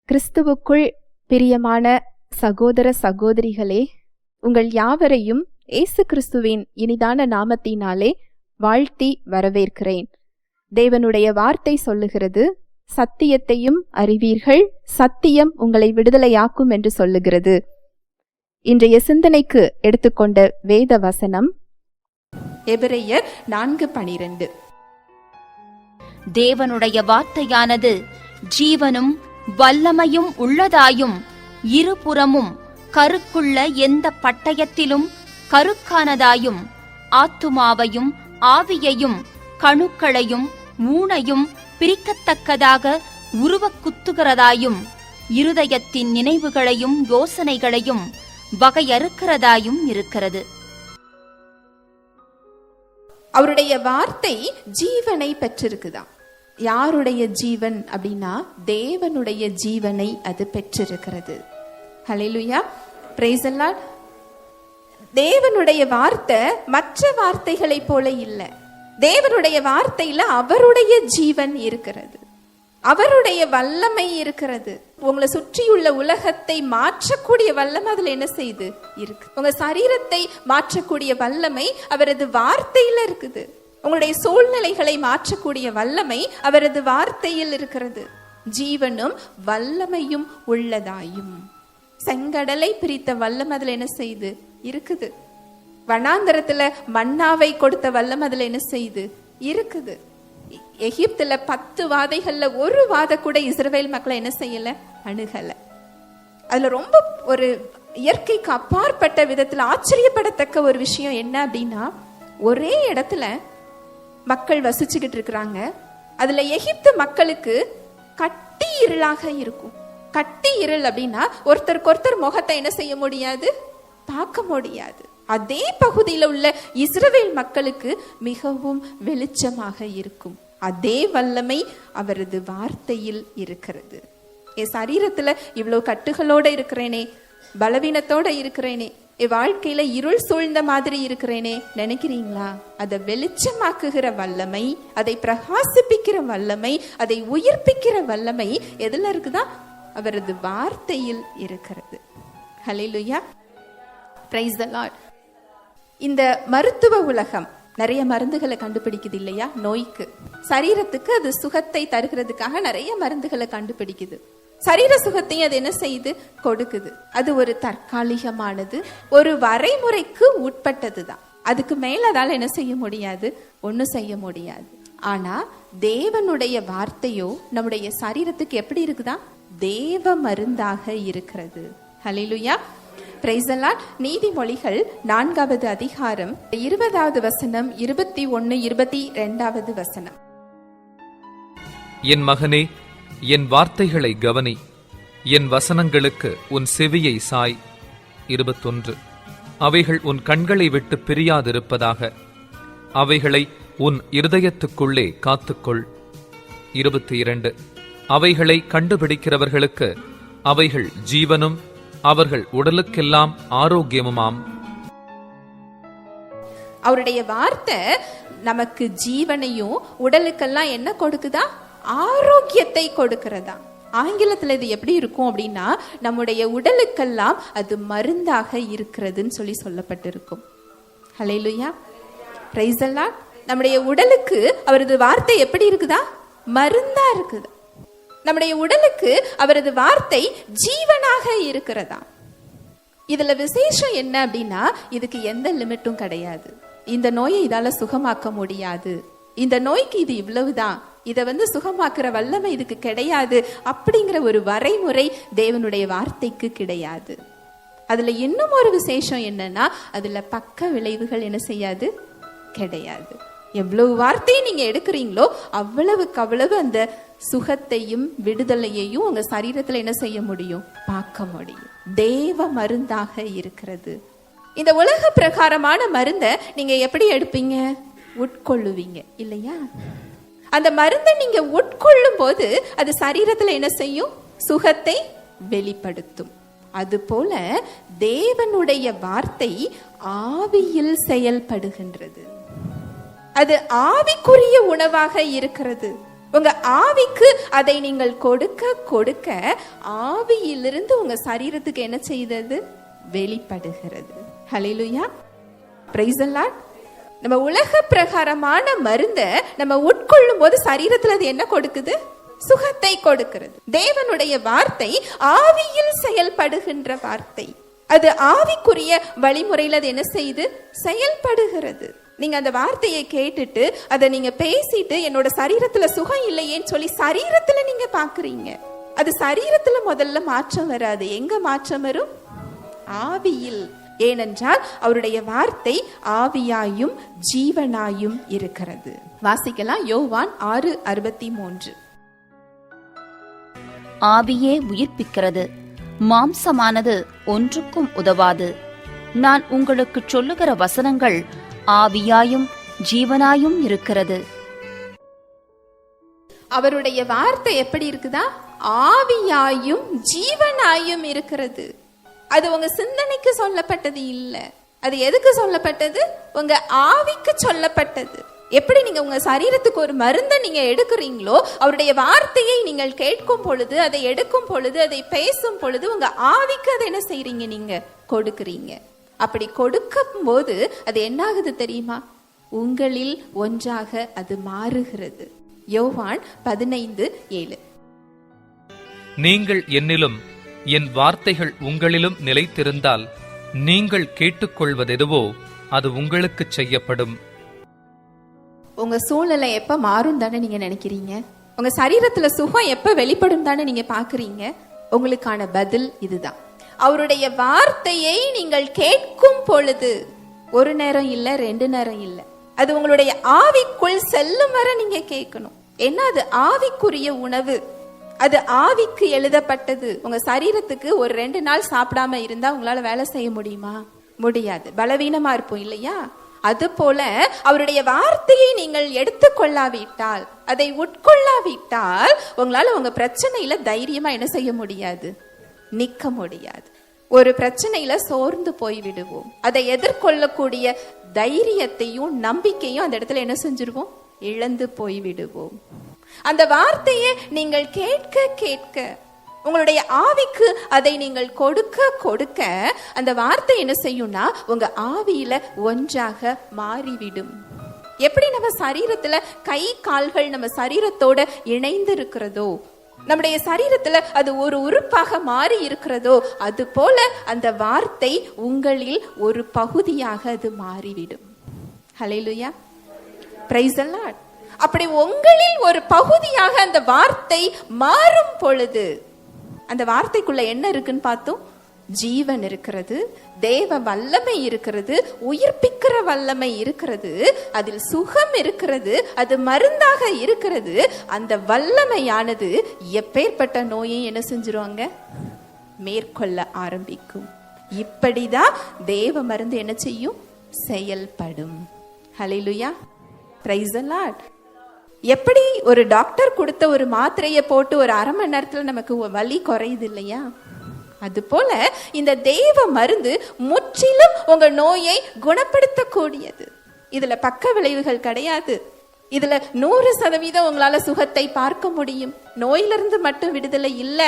கிறிஸ்துவுக்குள் பிரியமான சகோதர சகோதரிகளே, உங்கள் யாவரையும் இயேசு கிறிஸ்துவின் இனிதான நாமத்தினாலே வாழ்த்தி வரவேற்கிறேன். தேவனுடைய வார்த்தை சொல்லுகிறது, சத்தியத்தையும் அறிவீர்கள், சத்தியம் உங்களை விடுதலையாக்கும் என்று சொல்லுகிறது. இன்றைய சிந்தனைக்கு எடுத்துக்கொண்ட வேத வசனம் எபிரெயர் 4:12. தேவனுடைய வார்த்தையானது ஜீவனும் வல்லமையும் உள்ளதாயும் இருபுறமும் கருக்குள்ள எந்த பட்டயத்திலும் கருக்கானதாயும் ஆத்துமாவையும் ஆவியையும் கணுக்களையும் ஊனையும் பிரிக்கத்தக்கதாக உருவக்குத்துகிறதாயும் இருதயத்தின் நினைவுகளையும் யோசனைகளையும் வகையறுக்கிறதாயும் இருக்கிறது. அவருடைய வார்த்தை ஜீவனை பெற்றிருக்குதாம். யாருடைய ஜீவன் அப்படின்னா தேவனுடைய ஜீவனை அது பெற்றிருக்கிறது. ஹல்லேலூயா, பிரைஸ் தி லார்ட். தேவனுடைய வார்த்தை மற்ற வார்த்தைகளை போல இல்லை. தேவனுடைய வார்த்தையில அவருடைய ஜீவன் இருக்கிறது, அவருடைய வல்லமை இருக்கிறது. உங்களை சுற்றியுள்ள உலகத்தை மாற்றக்கூடிய வல்லமை அதுல என்ன செய்து இருக்கு. உங்க சரீரத்தை மாற்றக்கூடிய வல்லமை அவரது வார்த்தையில இருக்குது. உங்களுடைய சூழ்நிலைகளை மாற்றக்கூடிய வல்லமை அவரது வார்த்தையில் இருக்கிறது. ஜீவனும் வல்லமையும் உள்ளதாயும். செங்கடலை பிரித்த வல்லமை அதுல என்ன செய்து இருக்குது. வனாந்தரத்துல மன்னாவை கொடுத்த வல்லமை அதுல என்ன செய்து இருக்குது. எகிப்துல 10 வாதைகள்ல ஒரு வாத கூட இஸ்ரவேல் மக்களை என்ன செய்யல, அணுகல. அதுல ரொம்ப ஒரு இயற்கைக்கு அப்பாற்பட்ட விதத்துல ஆச்சரியப்படத்தக்க ஒரு விஷயம் என்ன அப்படின்னா, ஒரே இடத்துல மக்கள் வசிச்சுக்கிட்டு இருக்கிறாங்க. அதுல எகிப்து மக்களுக்கு கட்டி இருளாக இருக்கும். கட்டி இருள் அப்படின்னா ஒருத்தருக்கு ஒருத்தர் முகத்தை என்ன செய்ய முடியாது, பார்க்க முடியாது. அதே பகுதியில் உள்ள இஸ்ரவேல் மக்களுக்கு மிகவும் வெளிச்சமாக இருக்கும். அதே வல்லமை அவரது வார்த்தையில் இருக்கிறது. என் சரீரத்துல இவ்வளவு கட்டுகளோட இருக்கிறேனே, பலவீனத்தோட இருக்கிறேனே, என் வாழ்க்கையில இருள் சூழ்ந்த மாதிரி இருக்கிறேனே நினைக்கிறீங்களா? அதை வெளிச்சமாக்குகிற வல்லமை, அதை பிரகாசிப்பிக்கிற வல்லமை, அதை உயிர்ப்பிக்கிற வல்லமை எதுல இருக்குதா? அவரது வார்த்தையில் இருக்கிறது. ஹல்லேலூயா, பிரைஸ் தி லார்ட். இந்த மருத்துவ உலகம் நிறைய மருந்துகளை கண்டுபிடிக்குது இல்லையா? நோய்க்கு, சரீரத்துக்கு அது சுகத்தை தருகிறதுக்காக நிறைய மருந்துகளை கண்டுபிடிக்குது. சரீர சுகத்தையும் அது என்ன செய்யுது, கொடுக்குது. அது ஒரு தற்காலிகமானது, ஒரு வரைமுறைக்கு உட்பட்டதுதான். அதுக்கு மேல அதால என்ன செய்ய முடியாது, ஒன்னும் செய்ய முடியாது. ஆனா தேவனுடைய வார்த்தையோ நம்முடைய சரீரத்துக்கு எப்படி இருக்குதா? தேவ மருந்தாக இருக்கிறது. ஹல்லேலூயா, பிரைஸ் தி லார்ட். நீதிமொழிகள் 4வது அதிகாரம் 20வது வசனம், 21, 22வது வசனம். என் மகனே, என் வார்த்தைகளை கவனி, என் வசனங்களுக்கு உன் செவியை சாய். 21. அவைகள் உன் கண்களை விட்டு பிரியாதிருப்பதாக, அவைகளை உன் இருதயத்துக்குள்ளே காத்துக்கொள். 22. அவைகளை கண்டுபிடிக்கிறவர்களுக்கு அவைகள் ஜீவனும் அவர்கள் உடலுக்கெல்லாம் ஆரோக்கியமுமாம். அவருடைய வார்த்தை நமக்கு ஜீவனையும் உடலுக்கெல்லாம் என்ன கொடுக்குதா? ஆரோக்கியத்தை கொடுக்கிறதா. ஆங்கிலத்துல இது எப்படி இருக்கும் அப்படின்னா, நம்முடைய உடலுக்கெல்லாம் அது மருந்தாக இருக்கிறதுன்னு சொல்லப்பட்டிருக்கும். ஹல்லேலூயா, பிரைஸ் தி லார்ட். நம்முடைய உடலுக்கு அவரது வார்த்தை எப்படி இருக்குதா? மருந்தா இருக்குது. நம்முடைய உடலுக்கு அவரது வார்த்தை ஜீவனாக இருக்கிறதா. இதுல விசேஷம் என்ன அப்படின்னா, இதுக்கு எந்த லிமிட்டும் கிடையாது. இந்த நோயை இதால சுகமாக்க முடியாது, இந்த நோய்க்கு இது இவ்வளவுதான், இதை சுகமாக்குற வல்லமை இதுக்கு கிடையாது அப்படிங்கிற ஒரு வரைமுறை தேவனுடைய வார்த்தைக்கு கிடையாது. அதுல இன்னும் ஒரு விசேஷம் என்னன்னா, அதுல பக்க விளைவுகள் என்ன செய்யாது, கிடையாது. எவ்வளவு வார்த்தையை நீங்க எடுக்கிறீங்களோ அவ்வளவுக்கு அவ்வளவு அந்த சுகத்தையும் விடுதலையையும் உங்க சரீரத்துல என்ன செய்ய முடியும், பார்க்க முடியும். தேவ மருந்தாக இருக்கிறது. இந்த உலக பிரகாரமான மருந்தை நீங்க எப்படி எடுப்பீங்க, உட்கொள்ளுவீங்க இல்லையா? அந்த மருந்தை நீங்க உட்கொள்ளும் போது அது சரீரத்துல என்ன செய்யும், சுகத்தை வெளிப்படுத்தும். அதுபோல தேவனுடைய வார்த்தை ஆவியில் செயல்படுகின்றது. அது ஆவிக்குரிய உணவாக இருக்கிறது. உங்க ஆவிக்கு அதை நீங்கள் கொடுக்க கொடுக்க ஆவியிலிருந்து உங்க சரீரத்துக்கு என்ன செய்தது? வெளிப்படுகிறது. ஹல்லேலூயா, பிரைஸ் தி லார்ட். நம்ம உலக பிரகாரமான மருந்தை நம்ம உட்கொள்ளும் போது சரீரத்துல அது என்ன கொடுக்குது? சுகத்தை கொடுக்கிறது. தேவனுடைய வார்த்தை ஆவியில் செயல்படுகின்ற வார்த்தை. அது ஆவிக்குரிய வழிமுறையில் அது என்ன செய்து செயல்படுகிறது. நீங்க அந்த வார்த்தையை கேட்டுட்டு அதை நீங்க பேசிட்டு என்னோட சரீரத்துல சுகம் இல்லையேன்னு சொல்லி சரீரத்துல நீங்க பாக்குறீங்க. அது சரீரத்துல முதல்ல மாற்றம் வராது. எங்க மாற்றம் வரும்? ஆவியில். ஏனென்றால் அவருடைய வார்த்தை ஆவியாயும் ஜீவனாயும் இருக்கிறது. வாசிக்கலாம், யோவான் 6:63. ஆவியே உயிர்ப்பிக்கிறது, மாம்சமானது ஒன்றுக்கும் உதவாது. நான் உங்களுக்கு சொல்லுகிற வசனங்கள் ஆவியாயும் ஜீவனாயும் இருக்கிறது. அவருடைய வார்த்தை எப்படி இருக்குதா? ஆவியாயும் ஜீவனாயும் இருக்கிறது. அது உங்க சிந்தனைக்கு சொல்லப்பட்டது இல்ல. அது எதுக்கு சொல்லப்பட்டது? உங்க ஆவிக்கு சொல்லப்பட்டது. எப்படி நீங்க உங்க சரீரத்துக்கு ஒரு மருந்தை நீங்க எடுக்கிறீங்களோ, அவருடைய வார்த்தையை நீங்கள் கேட்கும் பொழுது, அதை எடுக்கும் பொழுது, அதை பேசும் பொழுது உங்க ஆவிக்கு அதை என்ன செய்றீங்க? நீங்க கொடுக்கிறீங்க. அப்படி கொடுக்கும் போது அது என்ன ஆகுது தெரியுமா? உங்களில் ஒன்றாக அது மாறுகிறது. யோவான் 15:7. நீங்கள் என்னிலும் என் வார்த்தைகள் உங்களிலும் நிலைத்திருந்தால் நீங்கள் கேட்டுக்கொள்வதெதுவோ அது உங்களுக்கு செய்யப்படும். உங்க சூழ்நிலை எப்ப மாறும் தானே நீங்க நினைக்கிறீங்க? உங்க சரீரத்துல சுகம் எப்ப வெளிப்படும் தானே நீங்க பாக்குறீங்க? உங்களுக்கான பதில் இதுதான். அவருடைய வார்த்தையை நீங்கள் கேட்கும் பொழுது, ஒரு நேரம் இல்ல, 2 நேரம் இல்ல, அது உங்களுடைய ஆவிக்குள் செல்லும் வரை நீங்க கேட்கணும். என்ன? அது ஆவிக்குரிய உணவு. அது ஆவிக்கு எழுதப்பட்டது. உங்க சரீரத்துக்கு ஒரு 2 நாள் சாப்பிடாம இருந்தா உங்களால வேலை செய்ய முடியுமா? முடியாது. பலவீனமா இருப்போம் இல்லையா? அது போல அவருடைய வார்த்தையை நீங்கள் எடுத்துக்கொள்ளாவிட்டால், அதை உட்கொள்ளாவிட்டால் உங்களால உங்க பிரச்சனையில தைரியமா என்ன செய்ய முடியாது? நிக்க முடியாது. ஒரு பிரச்சனையில சோர்ந்து போய் விடுவோம். அதை எதிர்கொள்ளக்கூடிய தைரியத்தையும் நம்பிக்கையும் அந்த இடத்துல என்ன செஞ்சிருவோம்? இழந்து போய் விடுவோம். அந்த வார்த்தையை நீங்கள் கேட்க கேட்க, உங்களுடைய ஆவிக்கு அதை நீங்கள் கொடுக்க கொடுக்க, அந்த வார்த்தை என்ன செய்யும்னா உங்க ஆவியில ஒன்றாக மாறிவிடும். எப்படி நம்ம சரீரத்துல கை கால்கள் நம்ம சரீரத்தோட இணைந்து இருக்கிறதோ, நம்முடைய சரீரத்துல அது ஒரு உறுப்பாக மாறி இருக்கிறதோ, அது போல அந்த வார்த்தை உங்களில் ஒரு பகுதியாக அது மாறிவிடும். ஹல்லேலூயா, பிரைஸ் தி லார்ட். அப்படி உங்களில் ஒரு பகுதியாக அந்த வார்த்தை மாறும் பொழுது, அந்த வார்த்தைக்குள்ள என்ன இருக்குன்னு பார்த்தோம்? ஜீவன் இருக்கிறது, தேவ வல்லமை இருக்கிறது, உயிர்ப்பிக்கிற வல்லமை இருக்கிறது, அதில் சுகம் இருக்கிறது, அது மருந்தாக இருக்கிறது. அந்த வல்லமையானது எப்பேற்பட்ட நோயை என்ன செஞ்சிருவாங்க? மேற்கொள்ள ஆரம்பிக்கும். இப்படிதான் தேவ மருந்து என்ன செய்யும்? செயல்படும். ஹல்லேலூயா, பிரைஸ் தி லார்ட். எப்படி ஒரு டாக்டர் கொடுத்த ஒரு மாத்திரையை போட்டு ஒரு 1/2 மணி நேரத்துல நமக்கு வலி குறையுது இல்லையா? அது போல இந்த தேவ மருந்து முற்றிலும் உங்க நோயை குணப்படுத்தக்கூடியது. இதுல பக்க விளைவுகள் கிடையாது. இதுல 100% உங்களால சுகத்தை பார்க்க முடியும். நோயிலிருந்து மட்டும் விடுதலை இல்ல,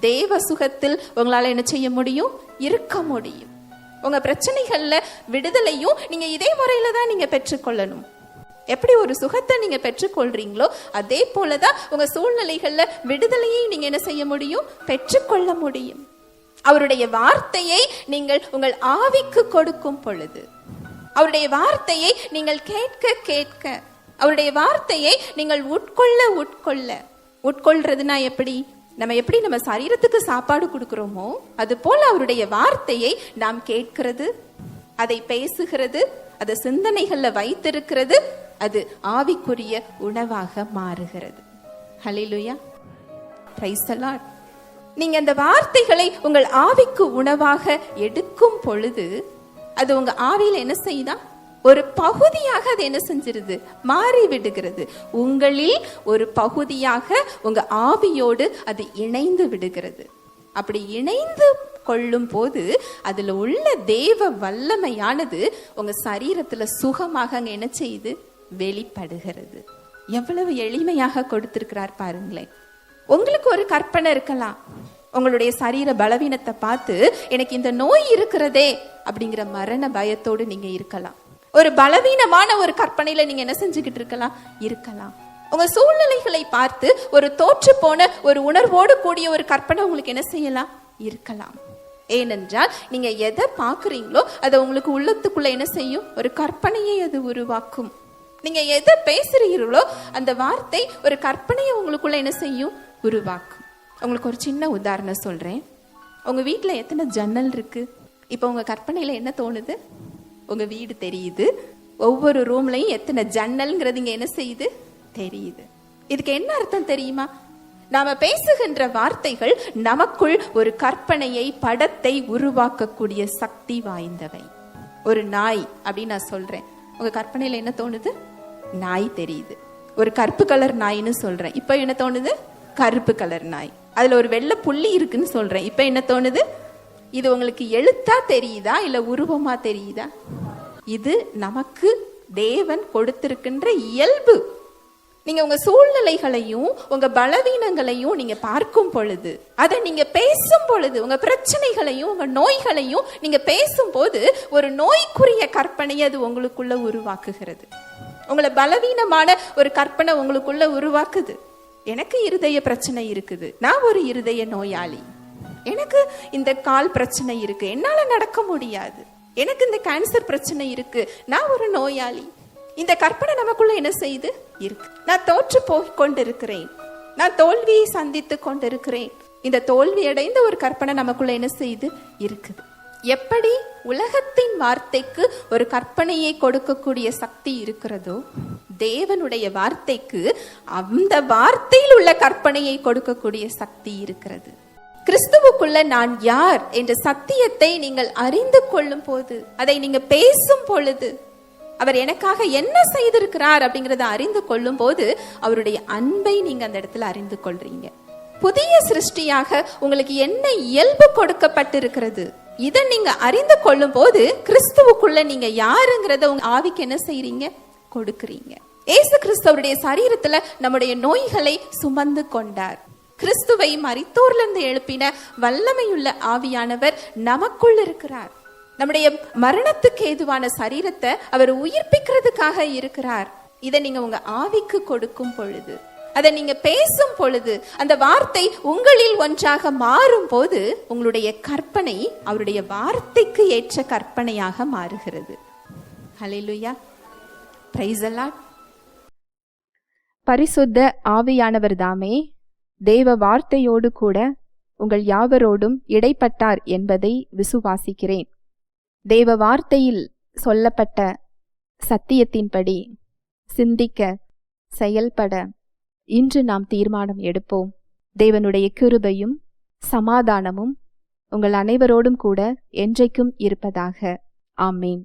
தேவ சுகத்தில் உங்களால என்ன செய்ய முடியும்? இருக்க முடியும். உங்க பிரச்சனைகள்ல விடுதலையும் நீங்க இதே முறையில தான் நீங்க பெற்றுக்கொள்ளணும். எப்படி ஒரு சுகத்தை நீங்க பெற்றுக்கொள்றீங்களோ அதே போலதான் உங்க சூழ்நிலைகள்ல விடுதலையை நீங்க என்ன செய்ய முடியும்? பெற்றுக்கொள்ள முடியும். அவருடைய வார்த்தையை நீங்கள் உங்கள் ஆவிக்கு கொடுக்கும் பொழுது, அவருடைய வார்த்தையை நீங்கள் கேட்க கேட்க, அவருடைய வார்த்தையை நீங்கள் உட்கொள்றதுனா எப்படி? நம்ம சரீரத்துக்கு சாப்பாடு கொடுக்கிறோமோ அது போல அவருடைய வார்த்தையை நாம் கேட்கிறது, அதை பேசுகிறது, அதை சிந்தனைகள்ல வைத்திருக்கிறது, அது ஆவிக்குரிய உணவாக மாறுகிறது. ஹல்லேலூயா, பிரைஸ் தி லார்ட். நீங்க அந்த வார்த்தைகளை உங்கள் ஆவிக்கு உணவாக எடுக்கும் பொழுது அது உங்க ஆவியில என்ன செய்யுதா? ஒரு பகுதியாக அது என்ன செஞ்சிருது? மாறி விடுகிறது. உங்களில் ஒரு பகுதியாக உங்க ஆவியோடு அது இணைந்து விடுகிறது. அப்படி இணைந்து கொள்ளும் போது அதுல உள்ள தேவ வல்லமையானது உங்க சரீரத்துல சுகமாக அங்க என்ன செய்யுது? வெளிப்படுகிறது. எவ்வளவு எளிமையாக கொடுத்திருக்கிறார் பாருங்களேன். உங்களுக்கு ஒரு கற்பனை இருக்கலாம், உங்களுடைய சரீர பலவீனத்தை பார்த்து எனக்கு இந்த நோய் இருக்கிறதே அப்படிங்கிற மரண பயத்தோடு நீங்க இருக்கலாம். ஒரு பலவீனமான ஒரு கற்பனையில நீங்க என்ன செஞ்சுக்கிட்டு இருக்கலாம். உங்க சூழ்நிலைகளை பார்த்து ஒரு தோற்று போன ஒரு உணர்வோடு கூடிய ஒரு கற்பனை உங்களுக்கு என்ன செய்யலாம் இருக்கலாம். ஏனென்றால் நீங்க எதை பார்க்குறீங்களோ அதை உங்களுக்கு உள்ளத்துக்குள்ள என்ன செய்யும், ஒரு கற்பனையை அது உருவாக்கும். நீங்க எதை பேசுறீங்களோ அந்த வார்த்தை ஒரு கற்பனையை உங்களுக்குள்ள என்ன செய்யும், உருவாக்கும். உங்களுக்கு ஒரு சின்ன உதாரணம் சொல்றேன். உங்க வீட்டுல எத்தனை ஜன்னல் இருக்கு? இப்ப உங்க கற்பனையில என்ன தோணுது? உங்க வீடு தெரியுது. ஒவ்வொரு ரூம்லயும் எத்தனை ஜன்னல்ங்கிறது இங்க என்ன செய்யுது தெரியுது. இதுக்கு என்ன அர்த்தம் தெரியுமா? நாம பேசுகின்ற வார்த்தைகள் நமக்குள் ஒரு கற்பனையை, படத்தை உருவாக்கக்கூடிய சக்தி வாய்ந்தவை. ஒரு நாய் அப்படின்னு நான் சொல்றேன், உங்க கற்பனையில என்ன தோணுது? நாய் தெரியுது. ஒரு கருப்பு கலர் நாய்னு சொல்றேன், இப்ப என்ன தோணுது? கருப்பு கலர் நாய். அதுல ஒரு வெள்ளை புள்ளி இருக்குன்னு சொல்றேன், இப்ப என்ன தோணுது? இது உங்களுக்கு எழுத்தா தெரியுதா இல்ல உருவமா தெரியுதா? இது நமக்கு தேவன் கொடுத்திருக்கின்ற இயல்பு. நீங்க உங்க சூழ்நிலைகளையும் உங்க பலவீனங்களையும் நீங்க பார்க்கும் பொழுது, அதை நீங்க பேசும் பொழுது, உங்க பிரச்சனைகளையும் உங்க நோய்களையும் நீங்க பேசும்போது ஒரு நோய்க்குரிய கற்பனையை அது உங்களுக்குள்ள உருவாக்குகிறது. உங்களை பலவீனமான ஒரு கற்பனை உங்களுக்குள்ள உருவாக்குது. எனக்கு இருதய பிரச்சனை இருக்குது, நான் ஒரு இருதய நோயாளி. எனக்கு இந்த கால் பிரச்சனை இருக்கு, என்னால நடக்க முடியாது. எனக்கு இந்த கேன்சர் பிரச்சனை இருக்கு, நான் ஒரு நோயாளி. இந்த கற்பனை நமக்குள்ள என்ன செய்து இருக்கு. நான் தோற்று போய் கொண்டிருக்கிறேன், நான் தோல்வியை சந்தித்து கொண்டிருக்கிறேன். இந்த தோல்வி அடைந்த ஒரு கற்பனை நமக்குள்ள என்ன செய்து இருக்குது. எப்படி உலகத்தின் வார்த்தைக்கு ஒரு கற்பனையை கொடுக்கக்கூடிய சக்தி இருக்கிறதோ, தேவனுடைய வார்த்தைக்கு அந்த வார்த்தையில் உள்ள கற்பனையை கொடுக்கக்கூடிய சக்தி இருக்கிறது. கிறிஸ்துவுக்குள்ள நான் யார் என்ற சத்தியத்தை நீங்கள் அறிந்து கொள்ளும் போது, அதை நீங்க பேசும் பொழுது, அவர் எனக்காக என்ன செய்திருக்கிறார் அப்படிங்கறத அறிந்து கொள்ளும் போது அவருடைய அன்பை நீங்க அந்த இடத்துல அறிந்து கொள்றீங்க. புதிய சிருஷ்டியாக உங்களுக்கு என்ன இயல்பு கொடுக்கப்பட்டிருக்கிறது, இதை நீங்க அறிந்து கொள்ளும் போது கிறிஸ்துவுக்குள்ள நீங்க யாருங்கிறத உங்க ஆவிக்கு என்ன செய்றீங்க, கொடுக்கிறீங்க. இயேசு கிறிஸ்துவருடைய சரீரத்துல நம்முடைய நோய்களை சுமந்து கொண்டார். கிறிஸ்துவை மரித்தோரிலிருந்து எழுப்பின வல்லமையுள்ள ஆவியானவர் நமக்குள் இருக்கிறார். நம்முடைய மரணத்துக்கு ஏதுவான சரீரத்தை அவர் உயிர்ப்பிக்கிறதுக்காக இருக்கிறார். இதை நீங்க உங்க ஆவிக்கு கொடுக்கும் பொழுது, அதை நீங்க பேசும் பொழுது, அந்த வார்த்தை உங்களில் ஒன்றாக மாறும் போது உங்களுடைய கற்பனை அவருடைய வார்த்தைக்கு ஏற்ற கற்பனையாக மாறுகிறது. ஹல்லேலூயா, பிரைஸ் தி லார்ட். பரிசுத்த ஆவியானவர் தாமே தேவ வார்த்தையோடு கூட உங்கள் யாவரோடும் இடைப்பட்டார் என்பதை விசுவாசிக்கிறேன். தேவ வார்த்தையில் சொல்லப்பட்ட சத்தியத்தின்படி சிந்திக்க, செயல்பட இன்று நாம் தீர்மானம் எடுப்போம். தேவனுடைய கிருபையும் சமாதானமும் உங்கள் அனைவரோடும் கூட என்றைக்கும் இருப்பதாக. ஆமேன்.